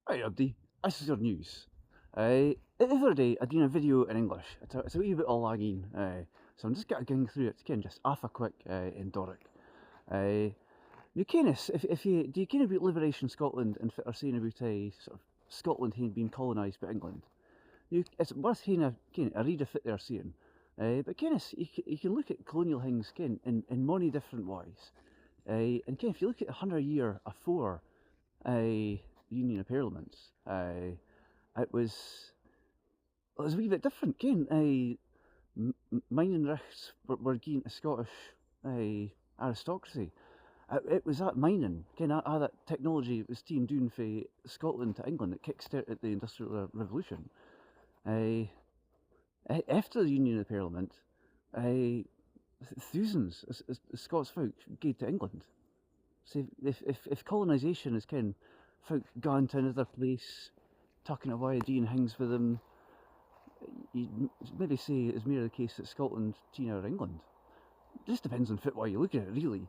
Right, Abdi, this is your news. The other day, I done a video in English. It's a wee bit of lagging, so I'm just going to ging through it, just half a quick in Doric. You ken this, if you, do you ken about Liberation Scotland and are saying about sort of Scotland having been colonised by England? It's worth having a read of it they're saying. But ken this, you can look at colonial things in many different ways. And if you look at 100 year afore Union of Parliaments, it was a wee bit different. Minin richts were gien a Scottish aristocracy. It was that mining, all that technology that was being done for Scotland to England that kick-started the Industrial Revolution. After the Union of Parliament, thousands of Scots folk gaed to England. So if colonisation is folk gone to another place, tucking away doing things with them, you'd maybe say it's more the case that Scotland, or England. It just depends on why you look at it, really.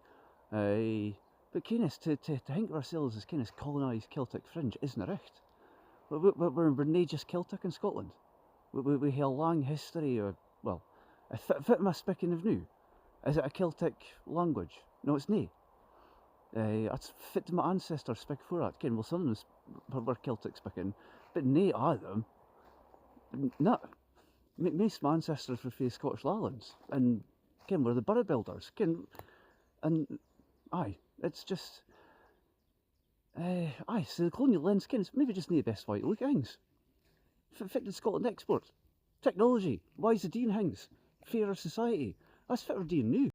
But to think of ourselves as colonised Celtic fringe isn't a richt. We're not just Celtic in Scotland. We have a long history of, well, fit am I speaking of now? Is it a Celtic language? No, it's nae. That's fit my ancestors speak for that. Well, some of them were Celtic speaking, but nae all of them. No. Most my ancestors were from Scottish Lowlands, and we're the borough builders. And aye, it's just so the colonial lens, it's maybe just nae the best way to look at things. Fit the Scotland export, technology, wise the doing things, fairer society. That's fit we're doing now.